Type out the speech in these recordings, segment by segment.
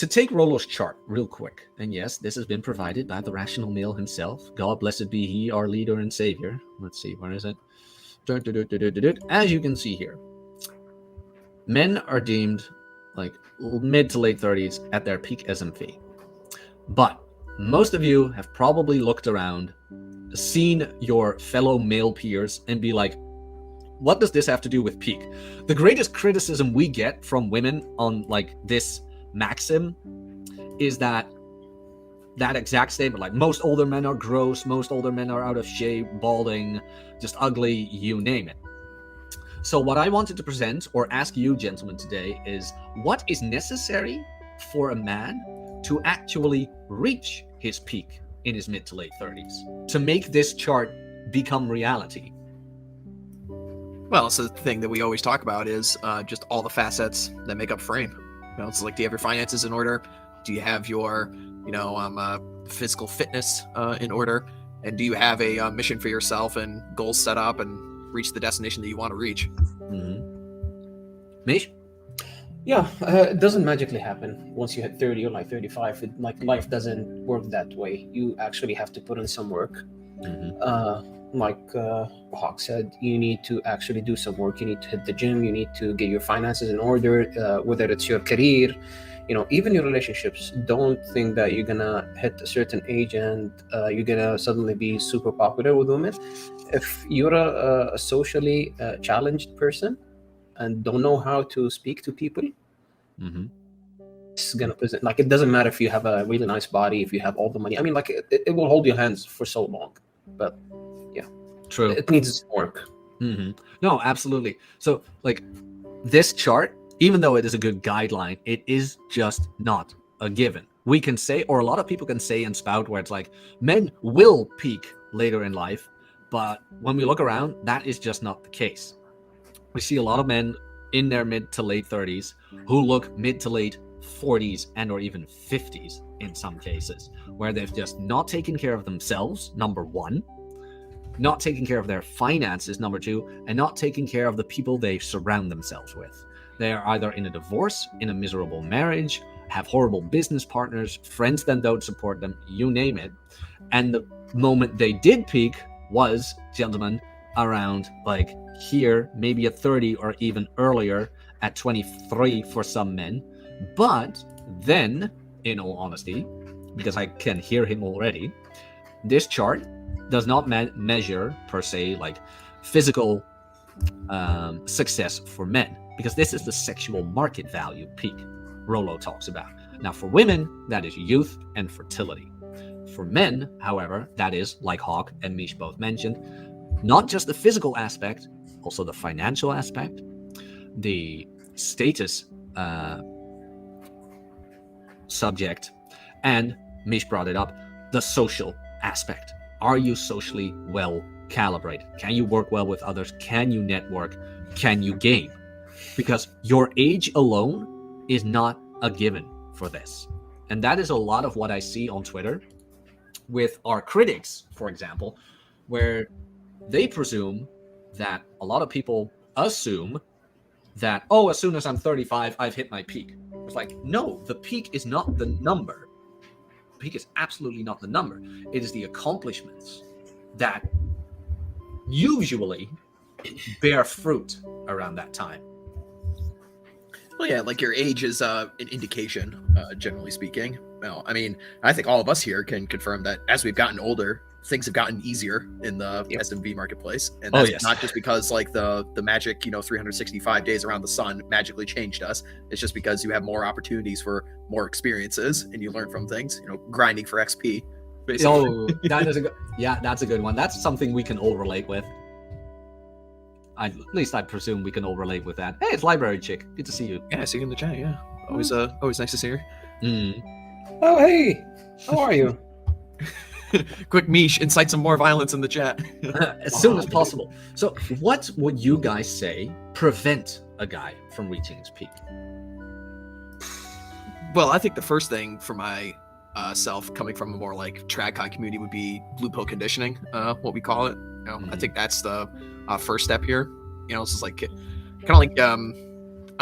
to take Rollo's chart real quick, and yes, this has been provided by the rational male himself. God blessed be he, our leader and savior. Let's see, where is it? As you can see here, men are deemed like mid to late 30s at their peak SMV. But most of you have probably looked around, seen your fellow male peers, and be like, what does this have to do with peak? The greatest criticism we get from women on like this maxim is that exact statement, like most older men are gross, most older men are out of shape, balding, just ugly, you name it. So what I wanted to present or ask you gentlemen today is, what is necessary for a man to actually reach his peak in his mid to late 30s to make this chart become reality? Well, so the thing that we always talk about is just all the facets that make up frame. You know, it's like, do you have your finances in order? Do you have your, physical fitness in order? And do you have a mission for yourself and goals set up and reach the destination that you want to reach? Mish? Yeah, it doesn't magically happen once you hit 30 or like 35. Life doesn't work that way. You actually have to put in some work. Like Hawk said, you need to actually do some work. You need to hit the gym. You need to get your finances in order, whether it's your career, even your relationships. Don't think that you're gonna hit a certain age and you're gonna suddenly be super popular with women. If you're a socially challenged person and don't know how to speak to people, it's gonna present. Like, it doesn't matter if you have a really nice body, if you have all the money. I mean, like, it will hold your hands for so long, but true, it needs work. No, absolutely. So like this chart, even though it is a good guideline, it is just not a given. We can say, or a lot of people can say and spout, where it's like, men will peak later in life, but when we look around, that is just not the case. We see a lot of men in their mid to late 30s who look mid to late 40s and or even 50s in some cases, where they've just not taken care of themselves, number one, not taking care of their finances, number two, and not taking care of the people they surround themselves with. They are either in a divorce, in a miserable marriage, have horrible business partners, friends that don't support them, you name it. And the moment they did peak was, gentlemen, around like here, maybe at 30 or even earlier, at 23 for some men. But then, in all honesty, because I can hear him already, this chart does not measure per se like physical success for men, because this is the sexual market value peak Rollo talks about. Now for women, that is youth and fertility. For men, however, that is, like Hawk and Mish both mentioned, not just the physical aspect, also the financial aspect, the status subject, and Mish brought it up, the social aspect. Are you socially well calibrated? Can you work well with others? Can you network? Can you game? Because your age alone is not a given for this. And that is a lot of what I see on Twitter with our critics, for example, where they presume that a lot of people assume that, oh, as soon as I'm 35, I've hit my peak. It's like, no, the peak is not the number. Peak is absolutely not the number. It is the accomplishments that usually bear fruit around that time. Well, yeah, like your age is an indication, generally speaking. Well, I mean, I think all of us here can confirm that as we've gotten older, things have gotten easier in the SMV marketplace, and that's not just because like the magic 365 days around the sun magically changed us. It's just because you have more opportunities for more experiences and you learn from things. Grinding for XP. Basically. Oh, that's a good one. That's something we can all relate with. At least I presume we can all relate with that. Hey, it's Library Chick. Good to see you. Yeah, see you in the chat. Yeah, always nice to see her. Oh, hey, how are you? Quick, Mish, incite some more violence in the chat. As soon as possible. So what would you guys say prevent a guy from reaching his peak? Well, I think the first thing for my self, coming from a more like TradCon community, would be blue pill conditioning, what we call it. I think that's the first step here. It's just like kind of like I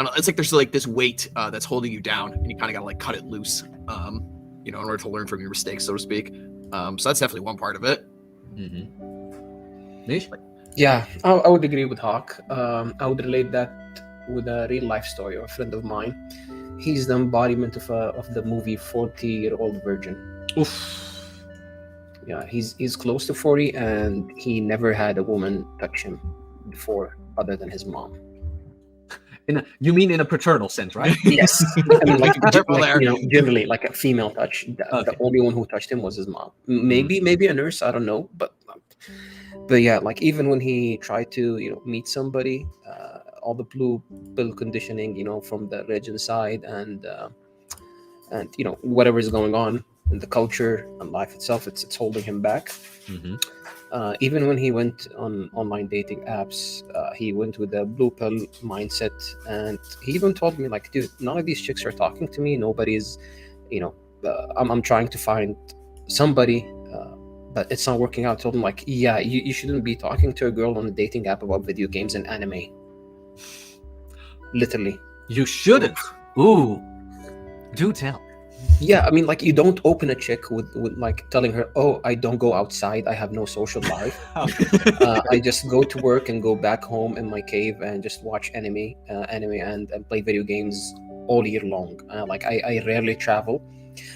don't don't know, it's like there's like this weight that's holding you down, and you kind of gotta like cut it loose, in order to learn from your mistakes, so to speak. So that's definitely one part of it. Nish? Yeah, I would agree with Hawk. I would relate that with a real life story of a friend of mine. He's the embodiment of the movie 40-Year-Old Virgin. Oof. Yeah, he's close to 40, and he never had a woman touch him before other than his mom. You mean in a paternal sense, right? Yes. I mean, like there. you know, generally, like a female touch. The only one who touched him was his mom. Maybe a nurse. I don't know, but yeah, like even when he tried to, you know, meet somebody, all the blue pill conditioning, you know, from the religion side, and you know, whatever is going on in the culture and life itself, it's holding him back. Even when he went on online dating apps, he went with a blue pill mindset, and he even told me, like, dude, none of these chicks are talking to me. Nobody's, you know, I'm trying to find somebody, but it's not working out. I told him, like, yeah, you shouldn't be talking to a girl on a dating app about video games and anime. Literally. You shouldn't. Ooh. Do tell. Yeah, I mean, like, you don't open a chick with like telling her, oh, I don't go outside, I have no social life. I just go to work and go back home in my cave and just watch anime and play video games all year long. Like, I rarely travel.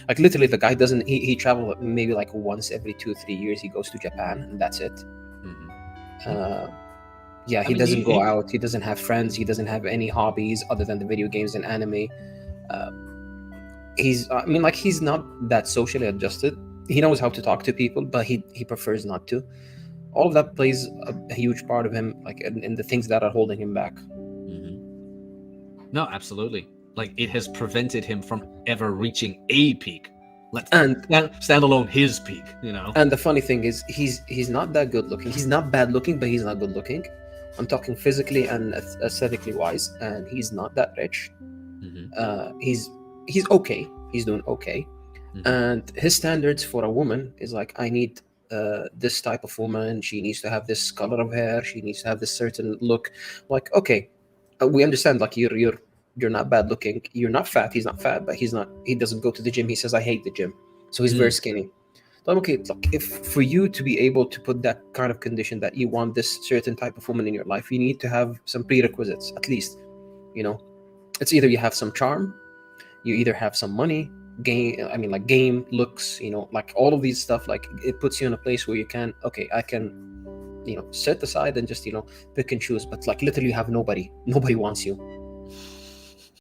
Like, literally, the guy doesn't, he travel maybe like once every 2-3 years. He goes to Japan, and that's it. Yeah, he doesn't go out. He doesn't have friends. He doesn't have any hobbies other than the video games and anime. He's not that socially adjusted. He knows how to talk to people, but he prefers not to. All of that plays a huge part of him, like in the things that are holding him back. No, absolutely. Like, it has prevented him from ever reaching a peak. Stand alone his peak, you know. And the funny thing is, he's not that good looking. He's not bad looking, but he's not good looking. I'm talking physically and aesthetically wise, and he's not that rich. He's okay. He's doing okay. And his standards for a woman is like, I need this type of woman. She needs to have this color of hair. She needs to have this certain look. Like, okay, we understand. Like, you're not bad looking. You're not fat. He's not fat, but he doesn't go to the gym. He says, I hate the gym. So he's very skinny. But okay, look, if for you to be able to put that kind of condition that you want this certain type of woman in your life, you need to have some prerequisites, at least. You know, it's either you have some charm, you either have some money, game looks, you know, like all of these stuff. Like, it puts you in a place where you can, okay, I can, you know, set aside and just, you know, pick and choose. But like, literally, you have nobody wants you.